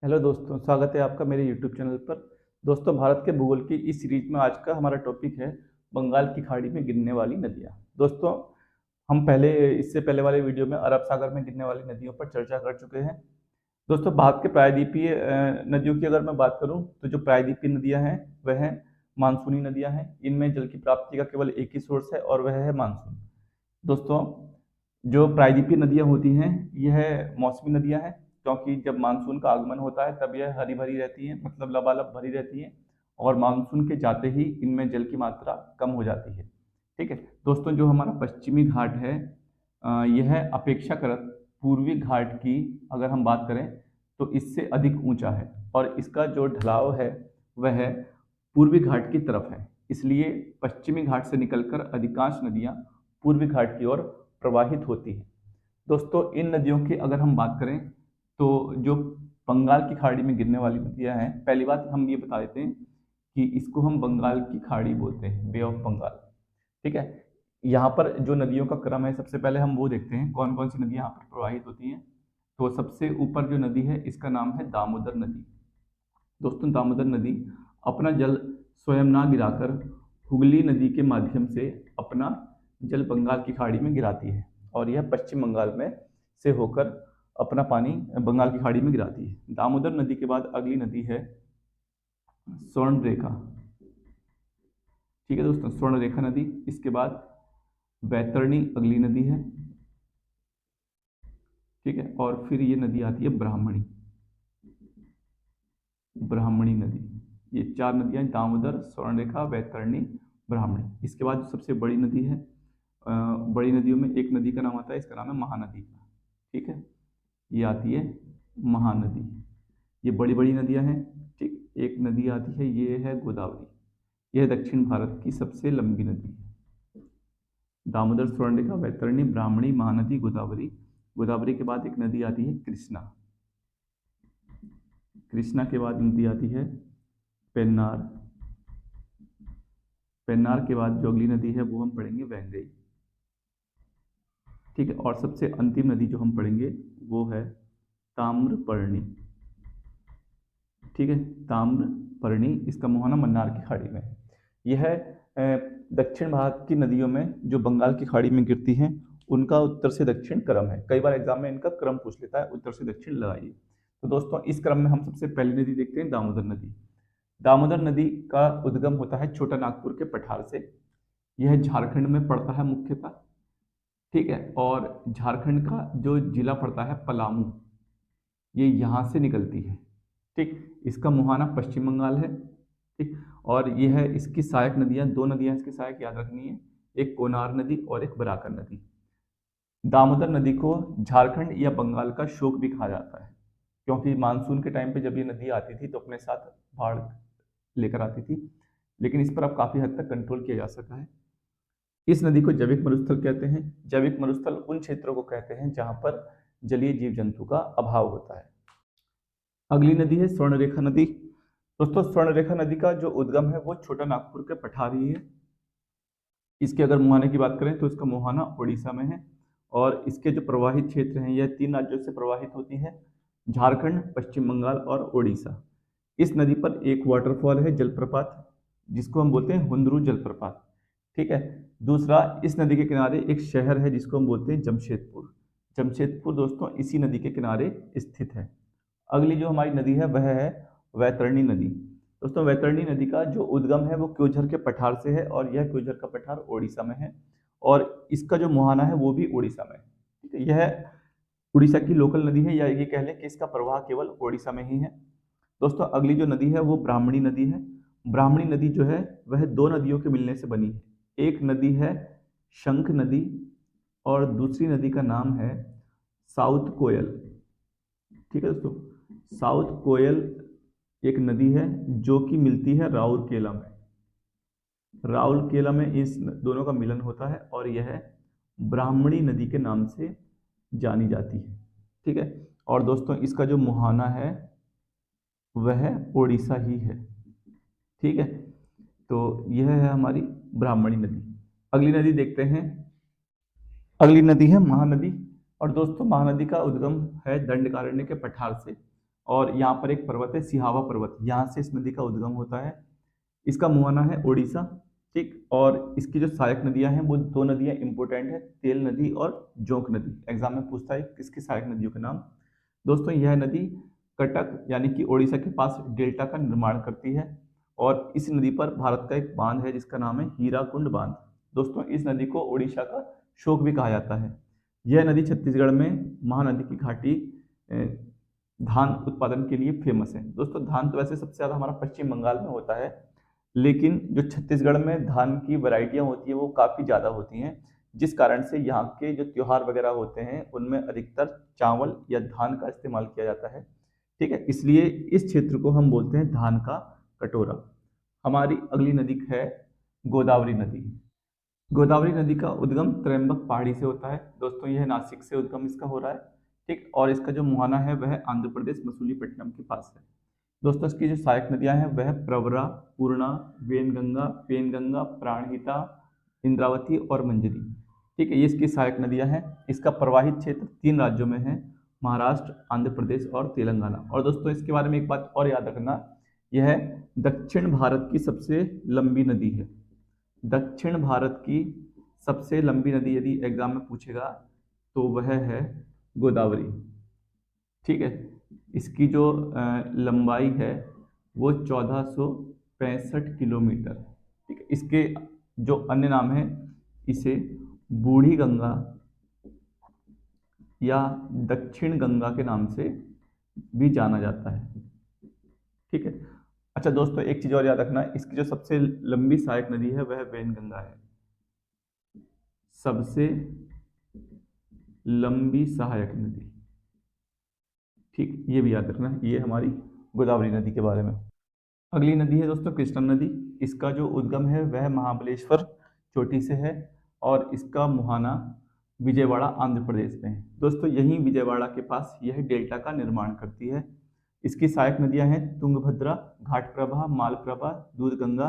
Hello दोस्तों, स्वागत है आपका मेरे यूट्यूब चैनल पर। दोस्तों, भारत के भूगोल की इस सीरीज में आज का हमारा टॉपिक है बंगाल की खाड़ी में गिरने वाली नदियाँ। दोस्तों, हम इससे पहले वाले वीडियो में अरब सागर में गिरने वाली नदियों पर चर्चा कर चुके हैं। दोस्तों, भारत के प्रायद्वीपीय नदियों की अगर मैं बात करूं तो जो प्रायद्वीपीय नदियां हैं वह हैं मानसूनी नदियां हैं। इनमें जल की प्राप्ति का केवल एक ही सोर्स है और वह है मानसून। दोस्तों, जो प्रायद्वीपीय नदियां होती हैं यह मौसमी नदियां हैं, क्योंकि जब मानसून का आगमन होता है तब यह हरी भरी रहती हैं, मतलब लबालब भरी रहती हैं, और मानसून के जाते ही इनमें जल की मात्रा कम हो जाती है। ठीक है दोस्तों, जो हमारा पश्चिमी घाट है यह अपेक्षाकृत पूर्वी घाट की अगर हम बात करें तो इससे अधिक ऊंचा है, और इसका जो ढलाव है वह पूर्वी घाट की तरफ है। इसलिए पश्चिमी घाट से निकलकर अधिकांश नदियां पूर्वी घाट की ओर प्रवाहित होती हैं। दोस्तों, इन नदियों की अगर हम बात करें तो जो बंगाल की खाड़ी में गिरने वाली नदियां हैं, पहली बात हम ये बता देते हैं कि इसको हम बंगाल की खाड़ी बोलते हैं, बे ऑफ बंगाल। ठीक है, यहाँ पर जो नदियों का क्रम है, सबसे पहले हम वो देखते हैं कौन कौन सी नदियां यहाँ पर प्रवाहित होती हैं। तो सबसे ऊपर जो नदी है इसका नाम है दामोदर नदी। दोस्तों, दामोदर नदी अपना जल स्वयं ना गिराकर हुगली नदी के माध्यम से अपना जल बंगाल की खाड़ी में गिराती है, और यह पश्चिम बंगाल में से होकर अपना पानी बंगाल की खाड़ी में गिराती है। दामोदर नदी के बाद अगली नदी है स्वर्ण रेखा। ठीक है दोस्तों, स्वर्ण रेखा नदी, इसके बाद वैतरणी अगली नदी है। ठीक है, और फिर ये नदी आती है ब्राह्मणी, ब्राह्मणी नदी। ये चार नदियां, दामोदर, स्वर्णरेखा, वैतरणी, ब्राह्मणी। इसके बाद जो सबसे बड़ी नदी है, बड़ी नदियों में एक नदी का नाम आता है, इसका नाम है महानदी। ठीक है, ये आती है महानदी। ये बड़ी बड़ी नदियां हैं। ठीक, एक नदी आती है, ये है गोदावरी। यह दक्षिण भारत की सबसे लंबी नदी है। दामोदर, स्वर्णरेखा, वैतरणी, ब्राह्मणी, महानदी, गोदावरी। गोदावरी के बाद एक नदी आती है कृष्णा। कृष्णा के बाद नदी आती है पेन्नार। पेन्नार के बाद जो अगली नदी है वो हम पढ़ेंगे वैंगई। ठीक है, और सबसे अंतिम नदी जो हम पढ़ेंगे वो है ताम्रपर्णी। ठीक है, ताम्रपर्णी, इसका मुहाना मन्नार की खाड़ी में है। यह दक्षिण भारत की नदियों में जो बंगाल की खाड़ी में गिरती हैं उनका उत्तर से दक्षिण क्रम है। कई बार एग्जाम में इनका क्रम पूछ लेता है, उत्तर से दक्षिण लगाइए। तो दोस्तों, इस क्रम में हम सबसे पहली नदी देखते हैं दामोदर नदी। दामोदर नदी का उद्गम होता है छोटा नागपुर के पठार से। यह झारखंड में पड़ता है मुख्यतः। ठीक है, और झारखंड का जो जिला पड़ता है पलामू, ये यहाँ से निकलती है। ठीक, इसका मुहाना पश्चिम बंगाल है। ठीक, और यह है इसकी सहायक नदियां, दो नदियां इसकी सहायक याद रखनी है, एक कोनार नदी और एक बराकर नदी। दामोदर नदी को झारखंड या बंगाल का शोक भी कहा जाता है, क्योंकि मानसून के टाइम पे जब ये नदी आती थी तो अपने साथ बाढ़ लेकर आती थी, लेकिन इस पर अब काफी हद तक कंट्रोल किया जा सका है। इस नदी को जैविक मरुस्थल कहते हैं। जैविक मरुस्थल उन क्षेत्रों को कहते हैं जहां पर जलीय जीव जंतु का अभाव होता है। अगली नदी है स्वर्णरेखा नदी। दोस्तों, स्वर्णरेखा नदी का जो उद्गम है वो छोटा नागपुर के पठार ही है। इसके अगर मुहाने की बात करें तो इसका मुहाना उड़ीसा में है, और इसके जो प्रवाहित क्षेत्र हैं यह तीन राज्यों से प्रवाहित होती है, झारखंड, पश्चिम बंगाल और उड़ीसा। इस नदी पर एक वाटरफॉल है, जलप्रपात, जिसको हम बोलते हैं हुंदरू जलप्रपात। ठीक है, दूसरा, इस नदी के किनारे एक शहर है जिसको हम बोलते हैं जमशेदपुर। जमशेदपुर दोस्तों इसी नदी के किनारे स्थित है। अगली जो हमारी नदी है वह है वैतरणी नदी। दोस्तों, वैतरणी नदी का जो उद्गम है वो क्योंझर के पठार से है, और यह क्योंझर का पठार ओडिशा में है, और इसका जो मुहाना है वो भी उड़ीसा में है। ठीक है, यह उड़ीसा की लोकल नदी है, या ये कह लें कि इसका प्रवाह केवल ओडिशा में ही है। दोस्तों, अगली जो नदी है वो ब्राह्मणी नदी है। ब्राह्मणी नदी जो है वह दो नदियों के मिलने से बनी है। एक नदी है शंख नदी, और दूसरी नदी का नाम है साउथ कोयल। ठीक है दोस्तों, साउथ कोयल एक नदी है जो कि मिलती है राउरकेला में। राउरकेला में इस दोनों का मिलन होता है, और यह ब्राह्मणी नदी के नाम से जानी जाती है। ठीक है, और दोस्तों इसका जो मुहाना है वह ओडिशा ही है। ठीक है, तो यह है हमारी ब्राह्मणी नदी। अगली नदी देखते हैं, अगली नदी है महानदी। और दोस्तों, महानदी का उद्गम है दंडकारण्य के पठार से, और यहाँ पर एक पर्वत है सिहावा पर्वत, यहाँ से इस नदी का उद्गम होता है। इसका मुहाना है उड़ीसा, ठीक। और इसकी जो सहायक नदियां हैं वो दो नदियां इंपोर्टेंट है, तेल नदी और जोंक नदी। एग्जाम में पूछता है किसकी सहायक नदियों के नाम। दोस्तों यह नदी कटक यानी कि उड़ीसा के पास डेल्टा का निर्माण करती है और इस नदी पर भारत का एक बांध है जिसका नाम है हीराकुंड बांध। दोस्तों इस नदी को उड़ीसा का शोक भी कहा जाता है। यह नदी छत्तीसगढ़ में महानदी की घाटी धान उत्पादन के लिए फेमस है। दोस्तों धान तो वैसे सबसे ज़्यादा हमारा पश्चिम बंगाल में होता है, लेकिन जो छत्तीसगढ़ में धान की वैरायटियां होती है वो काफ़ी ज़्यादा होती हैं, जिस कारण से यहाँ के जो त्योहार वगैरह होते हैं उनमें अधिकतर चावल या धान का इस्तेमाल किया जाता है, ठीक है। इसलिए इस क्षेत्र को हम बोलते हैं धान का कटोरा। हमारी अगली नदी है गोदावरी नदी। गोदावरी नदी का उद्गम त्रयंबक पहाड़ी से होता है। दोस्तों यह नासिक से उद्गम इसका हो रहा है, ठीक। और इसका जो मुहाना है वह आंध्र प्रदेश मसूलीपट्टनम के पास है। दोस्तों इसकी जो सहायक नदियां हैं वह प्रवरा, पूर्णा, वेनगंगा, पेनगंगा, प्राणहिता, इंद्रावती और मंजरी, ठीक है। ये इसकी सहायक नदियां हैं। इसका प्रवाहित क्षेत्र 3 राज्यों में है, महाराष्ट्र, आंध्र प्रदेश और तेलंगाना। और दोस्तों इसके बारे में एक बात और याद रखना, यह दक्षिण भारत की सबसे लंबी नदी है। दक्षिण भारत की सबसे लंबी नदी यदि एग्जाम में पूछेगा तो वह है गोदावरी, ठीक है। इसकी जो लंबाई है वो 1465 किलोमीटर, ठीक है। इसके जो अन्य नाम है, इसे बूढ़ी गंगा या दक्षिण गंगा के नाम से भी जाना जाता है, ठीक है। अच्छा दोस्तों एक चीज और याद रखना, इसकी जो सबसे लंबी सहायक नदी है वह वेनगंगा है। सबसे लंबी सहायक नदी, ठीक, ये भी याद रखना, ये हमारी गोदावरी नदी के बारे में। अगली नदी है दोस्तों कृष्णा नदी। इसका जो उद्गम है वह महाबलेश्वर चोटी से है और इसका मुहाना विजयवाड़ा आंध्र प्रदेश में है। दोस्तों यहीं विजयवाड़ा के पास यह डेल्टा का निर्माण करती है। इसकी सहायक नदियां हैं तुंगभद्रा, घाटप्रभा, मालप्रभा, दूधगंगा,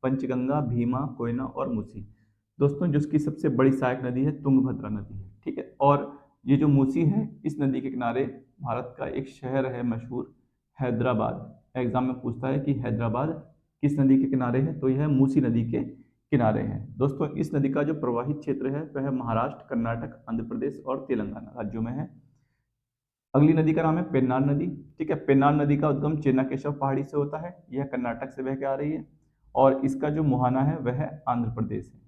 पंचगंगा, भीमा, कोयना और मूसी। दोस्तों जिसकी सबसे बड़ी सहायक नदी है तुंगभद्रा नदी है, ठीक है। और ये जो मूसी है इस नदी के किनारे भारत का एक शहर है मशहूर, हैदराबाद। एग्जाम में पूछता है कि हैदराबाद किस नदी के किनारे है, तो यह मूसी नदी के किनारे है। दोस्तों इस नदी का जो प्रवाहित क्षेत्र है वह महाराष्ट्र, कर्नाटक, आंध्र प्रदेश और तेलंगाना राज्यों में है। अगली नदी का नाम है पेन्नार नदी, ठीक है। पेन्नार नदी का उद्गम चेन्नाकेशव पहाड़ी से होता है, यह कर्नाटक से बह के आ रही है और इसका जो मुहाना है वह आंध्र प्रदेश है,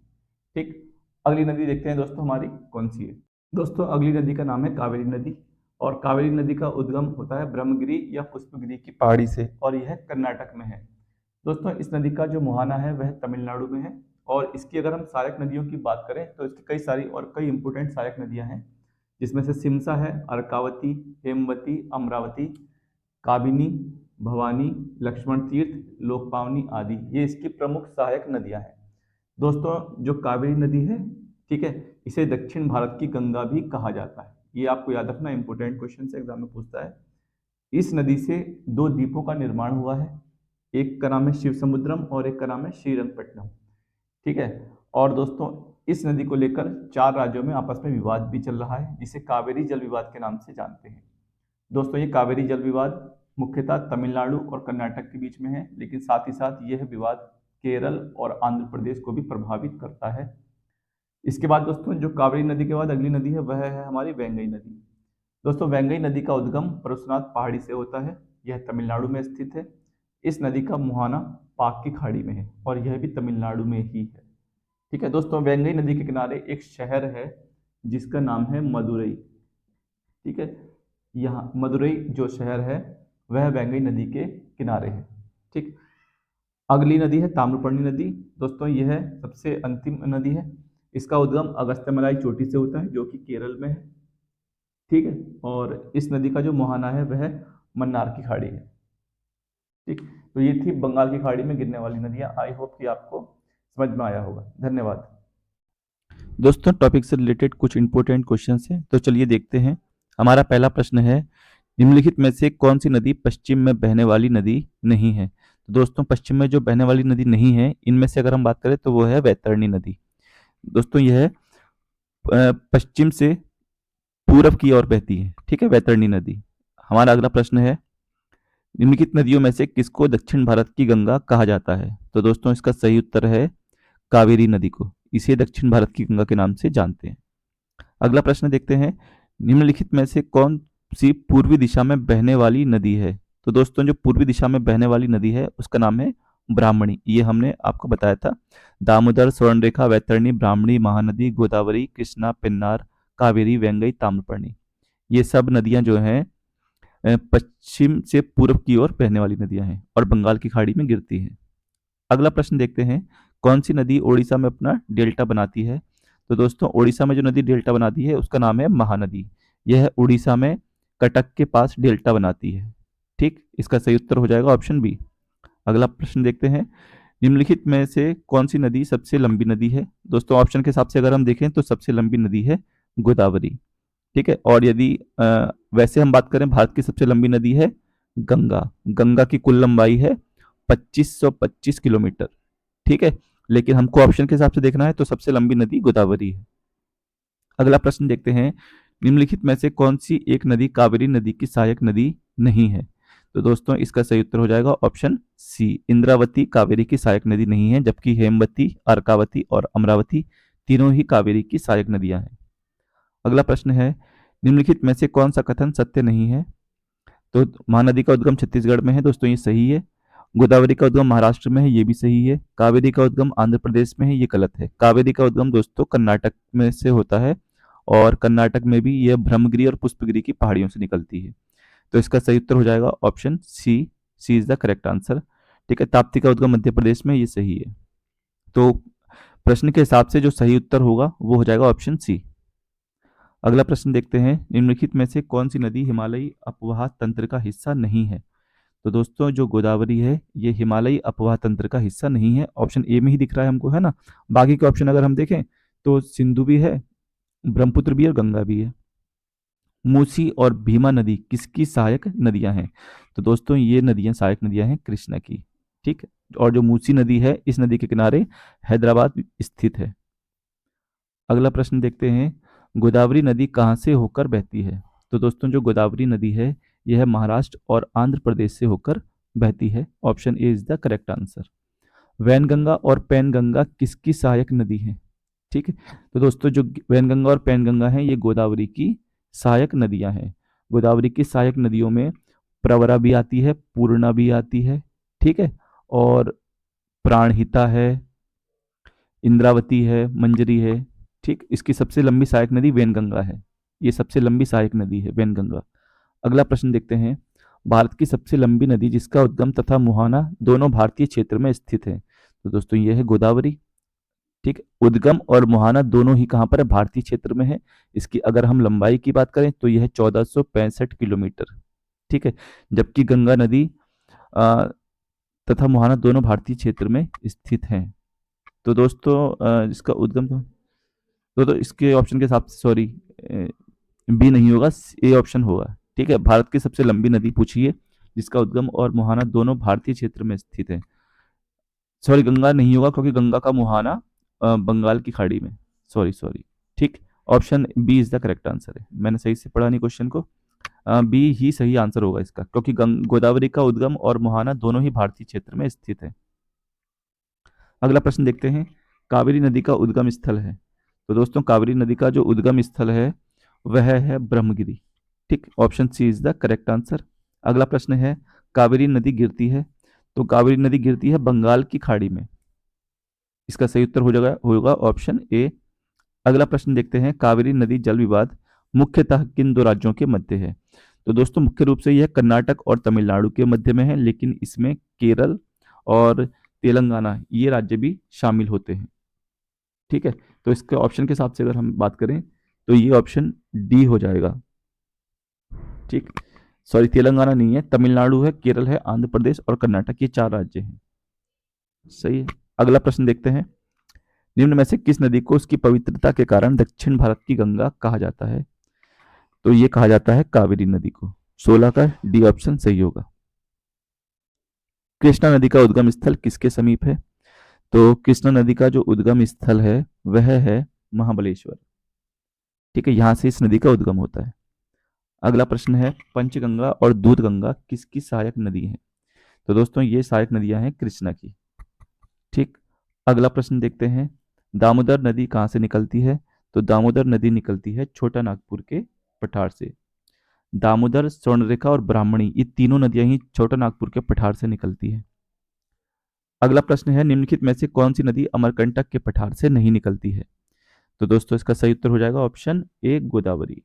ठीक। अगली नदी देखते हैं दोस्तों हमारी कौन सी है। दोस्तों अगली नदी का नाम है कावेरी नदी और कावेरी नदी का उद्गम होता है ब्रह्मगिरी या पुष्पगिरी की पहाड़ी से और यह कर्नाटक में है। दोस्तों इस नदी का जो मुहाना है वह तमिलनाडु में है और इसकी अगर हम सहायक नदियों की बात करें तो इसकी कई सारी और कई इंपोर्टेंट सहायक नदियां हैं, जिसमें से सिमसा है, अर्कावती, हेमवती, अमरावती, काबिनी, भवानी, लक्ष्मण तीर्थ, लोकपावनी आदि, ये इसकी प्रमुख सहायक नदियां हैं। दोस्तों जो कावेरी नदी है, ठीक है, इसे दक्षिण भारत की गंगा भी कहा जाता है। ये आपको याद रखना, इंपोर्टेंट क्वेश्चन से एग्जाम में पूछता है। इस नदी से 2 द्वीपों का निर्माण हुआ है, एक का नाम है शिव समुद्रम और एक का नाम है श्रीरंगपट्टनम, ठीक है। और दोस्तों इस नदी को लेकर 4 राज्यों में आपस में विवाद भी चल रहा है, जिसे कावेरी जल विवाद के नाम से जानते हैं। दोस्तों ये कावेरी जल विवाद मुख्यतः तमिलनाडु और कर्नाटक के बीच में है, लेकिन साथ ही साथ यह विवाद केरल और आंध्र प्रदेश को भी प्रभावित करता है। इसके बाद दोस्तों जो कावेरी नदी के बाद अगली नदी है वह है हमारी वेंगई नदी। दोस्तों वेंगई नदी का उद्गम परशुनाथ पहाड़ी से होता है, यह तमिलनाडु में स्थित है। इस नदी का मुहाना पाक की खाड़ी में है और यह भी तमिलनाडु में ही है, ठीक है। दोस्तों वेंगई नदी के किनारे एक शहर है जिसका नाम है मदुरई, ठीक है। यहाँ मदुरई जो शहर है वह वेंगई नदी के किनारे है, ठीक। अगली नदी है ताम्रपर्णी नदी। दोस्तों यह सबसे अंतिम नदी है, इसका उद्गम अगस्त्यमलाई चोटी से होता है जो कि केरल में है, ठीक है। और इस नदी का जो मुहाना है वह मन्नार की खाड़ी है, ठीक। तो ये थी बंगाल की खाड़ी में गिरने वाली नदियां। आई होप कि आपको समझ में आया होगा। धन्यवाद। दोस्तों टॉपिक से रिलेटेड कुछ इंपॉर्टेंट क्वेश्चंस हैं, तो चलिए देखते हैं। हमारा पहला प्रश्न है निम्नलिखित में से कौन सी नदी पश्चिम में बहने वाली नदी नहीं है। तो दोस्तों पश्चिम में जो बहने वाली नदी नहीं है इनमें से अगर हम बात करें तो वो है वैतरणी नदी। दोस्तों यह पश्चिम से पूरब की ओर बहती है, ठीक है, वैतरणी नदी। हमारा अगला प्रश्न है निम्नलिखित नदियों में से किसको दक्षिण भारत की गंगा कहा जाता है? तो दोस्तों इसका सही उत्तर है कावेरी नदी को। इसे दक्षिण भारत की गंगा के नाम से जानते हैं। अगला प्रश्न देखते हैं, निम्नलिखित में से कौन सी पूर्वी दिशा में बहने वाली नदी है? तो दोस्तों जो पूर्वी दिशा में बहने वाली नदी है उसका नाम है ब्राह्मणी। ये हमने आपको बताया था। दामोदर, स्वर्णरेखा, वैतरणी, ब्राह्मणी, महानदी, गोदावरी, कृष्णा, पेन्नार, कावेरी, वेंगई, ताम्रपर्णी, ये सब नदियां जो हैं पश्चिम से पूर्व की ओर बहने वाली नदियां हैं और बंगाल की खाड़ी में गिरती हैं। अगला प्रश्न देखते हैं, कौन सी नदी ओडिशा में अपना डेल्टा बनाती है? तो दोस्तों ओडिशा में जो नदी डेल्टा बनाती है उसका नाम है महानदी। यह उड़ीसा में कटक के पास डेल्टा बनाती है। ठीक, इसका सही उत्तर हो जाएगा ऑप्शन बी। अगला प्रश्न देखते हैं, निम्नलिखित में से कौन सी नदी सबसे लंबी नदी है? दोस्तों ऑप्शन के हिसाब से अगर हम देखें तो सबसे लंबी नदी है गोदावरी। ठीक है, और यदि वैसे हम बात करें भारत की सबसे लंबी नदी है गंगा। गंगा की कुल लंबाई है 2525 किलोमीटर। ठीक है, लेकिन हमको ऑप्शन के हिसाब से देखना है तो सबसे लंबी नदी गोदावरी है। अगला प्रश्न देखते हैं, निम्नलिखित में से कौन सी एक नदी कावेरी नदी की सहायक नदी नहीं है? तो दोस्तों इसका सही उत्तर हो जाएगा ऑप्शन सी, इंद्रावती कावेरी की सहायक नदी नहीं है, जबकि हेमवती, अर्कावती और अमरावती तीनों ही कावेरी की सहायक नदियां हैं। अगला प्रश्न है, निम्नलिखित में से कौन सा कथन सत्य नहीं है? तो महानदी का उद्गम छत्तीसगढ़ में है, दोस्तों ये सही है। गोदावरी का उद्गम महाराष्ट्र में है, ये भी सही है। कावेरी का उद्गम आंध्र प्रदेश में है, ये गलत है। कावेरी का उद्गम दोस्तों कर्नाटक में से होता है और कर्नाटक में भी यह ब्रह्मगिरी और पुष्पगिरी की पहाड़ियों से निकलती है। तो इसका सही उत्तर हो जाएगा option C. C is the correct answer. ठीक है, ताप्ती का उद्गम मध्य प्रदेश में, ये सही है। तो प्रश्न के हिसाब से जो सही उत्तर होगा वो हो जाएगा ऑप्शन सी। अगला प्रश्न देखते हैं, निम्नलिखित में से कौन सी नदी हिमालयी अपवाह तंत्र का हिस्सा नहीं है? तो दोस्तों जो गोदावरी है ये हिमालयी अपवाह तंत्र का हिस्सा नहीं है। ऑप्शन ए में ही दिख रहा है हमको, है ना। बाकी के ऑप्शन अगर हम देखें तो सिंधु भी है, ब्रह्मपुत्र भी और गंगा भी है। मूसी और भीमा नदी किसकी सहायक नदियां हैं? तो दोस्तों ये नदियां सहायक नदियां हैं कृष्णा की। ठीक है, और जो मूसी नदी है इस नदी के किनारे हैदराबाद स्थित है। अगला प्रश्न देखते हैं, गोदावरी नदी कहाँ से होकर बहती है? तो दोस्तों जो गोदावरी नदी है यह महाराष्ट्र और आंध्र प्रदेश से होकर बहती है। Option A is the correct answer. Wainganga और पैनगंगा किसकी सहायक नदी है? ठीक है, तो दोस्तों जो वैनगंगा और पैनगंगा है ये गोदावरी की सहायक नदियां हैं। गोदावरी की सहायक नदियों में प्रवरा भी आती है, पूर्णा भी आती है, ठीक है, और प्राणहिता है, इंद्रावती है, मंजरी है। ठीक, इसकी सबसे लंबी सहायक नदी वेनगंगा है। ये सबसे लंबी सहायक नदी है वेनगंगा। अगला प्रश्न देखते हैं, भारत की सबसे लंबी नदी जिसका उद्गम तथा मुहाना दोनों भारतीय क्षेत्र में स्थित है? तो दोस्तों ये है गोदावरी। ठीक, उद्गम और मुहाना दोनों ही कहाँ पर है? भारतीय क्षेत्र में है। इसकी अगर हम लंबाई की बात करें तो यह है 1465 किलोमीटर। ठीक है, जबकि गंगा नदी अ, तथा मुहाना दोनों भारतीय क्षेत्र में स्थित हैं। तो दोस्तों इसका उद्गम तो इसके ऑप्शन के हिसाब से सॉरी बी नहीं होगा, ए ऑप्शन होगा। ठीक है, भारत की सबसे लंबी नदी पूछी है जिसका उद्गम और मुहाना दोनों भारतीय क्षेत्र में स्थित है। सॉरी गंगा नहीं होगा क्योंकि गंगा का मुहाना बंगाल की खाड़ी में। Sorry sorry. ठीक, option B is the correct answer है। मैंने सही से पढ़ा नहीं क्वेश्चन को। बी ही सही आंसर होगा इसका, क्योंकि गोदावरी का उद्गम और मुहाना दोनों ही भारतीय क्षेत्र में स्थित है। अगला प्रश्न देखते हैं, कावेरी नदी का उद्गम स्थल है? तो दोस्तों कावेरी नदी का जो उद्गम स्थल है वह है ब्रह्मगिरी। ठीक, option C is the correct answer. अगला प्रश्न है, कावेरी नदी गिरती है? तो कावेरी नदी गिरती है बंगाल की खाड़ी में। इसका सही उत्तर हो जाएगा होगा ऑप्शन ए। अगला प्रश्न देखते हैं, कावेरी नदी जल विवाद मुख्यतः किन दो राज्यों के मध्य है? तो दोस्तों मुख्य रूप से यह कर्नाटक और तमिलनाडु के मध्य में है, लेकिन इसमें केरल और तेलंगाना ये राज्य भी शामिल होते हैं। ठीक है, तो इसके ऑप्शन के हिसाब से अगर हम बात करें तो ये ऑप्शन डी हो जाएगा। ठीक, सॉरी तेलंगाना नहीं है, तमिलनाडु है, केरल है, आंध्र प्रदेश और कर्नाटक, ये 4 राज्य हैं। सही है। अगला प्रश्न देखते हैं, निम्न में से किस नदी को उसकी पवित्रता के कारण दक्षिण भारत की गंगा कहा जाता है? तो ये कहा जाता है कावेरी नदी को। 16 का डी ऑप्शन सही होगा। कृष्णा नदी का उद्गम स्थल किसके समीप है? तो कृष्णा नदी का जो उद्गम स्थल है वह है महाबलेश्वर। ठीक है, यहां से इस नदी का उद्गम होता है। अगला प्रश्न है, पंचगंगा और दूधगंगा किसकी सहायक नदी है? तो दोस्तों ये सहायक नदियां हैं कृष्णा की। ठीक। अगला प्रश्न देखते हैं, दामोदर नदी कहाँ से निकलती है? तो दामोदर नदी निकलती है छोटा नागपुर के पठार से। दामोदर, स्वर्णरेखा और ब्राह्मणी, ये तीनों नदियां ही छोटा नागपुर के पठार से निकलती है। अगला प्रश्न है, निम्नलिखित में से कौन सी नदी अमरकंटक के पठार से नहीं निकलती है? तो दोस्तों इसका सही उत्तर हो जाएगा ऑप्शन ए, गोदावरी।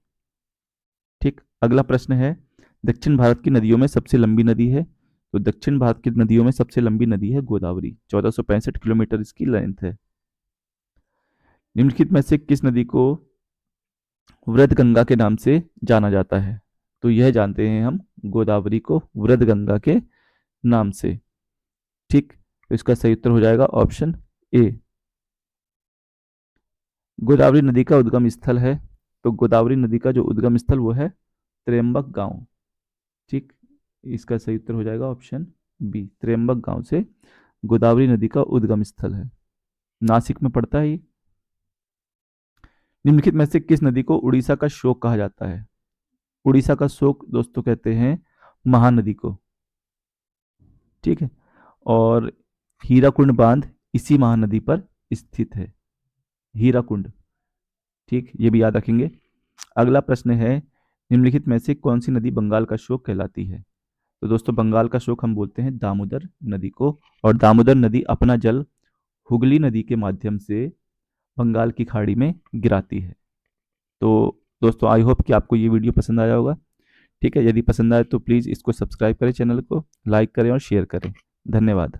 ठीक। अगला प्रश्न है, दक्षिण भारत की नदियों में सबसे लंबी नदी है? तो दक्षिण भारत की नदियों में सबसे लंबी नदी है गोदावरी, 1465 किलोमीटर इसकी लेंथ है। निम्नलिखित में से किस नदी को वृद्ध गंगा के नाम से जाना जाता है? तो यह जानते हैं हम गोदावरी को वृद्ध गंगा के नाम से। ठीक। तो इसका सही उत्तर हो जाएगा ऑप्शन ए। गोदावरी नदी का उद्गम स्थल है? तो गोदावरी नदी का जो उद्गम स्थल वो है त्र्यंबक गांव। ठीक। इसका सही उत्तर हो जाएगा ऑप्शन बी, त्र्यंबक गांव से गोदावरी नदी का उद्गम स्थल है, नासिक में पड़ता है ये। निम्नलिखित में से किस नदी को उड़ीसा का शोक कहा जाता है? उड़ीसा का शोक दोस्तों कहते हैं महानदी को। ठीक है। और हीराकुंड बांध इसी महानदी पर स्थित है, हीराकुंड। ठीक, ये भी याद रखेंगे। अगला प्रश्न है, निम्नलिखित में से कौन सी नदी बंगाल का शोक कहलाती है? तो दोस्तों बंगाल का शोक हम बोलते हैं दामोदर नदी को, और दामोदर नदी अपना जल हुगली नदी के माध्यम से बंगाल की खाड़ी में गिराती है। तो दोस्तों आई होप कि आपको ये वीडियो पसंद आया होगा। ठीक है, यदि पसंद आए तो प्लीज़ इसको सब्सक्राइब करें, चैनल को लाइक करें और शेयर करें। धन्यवाद।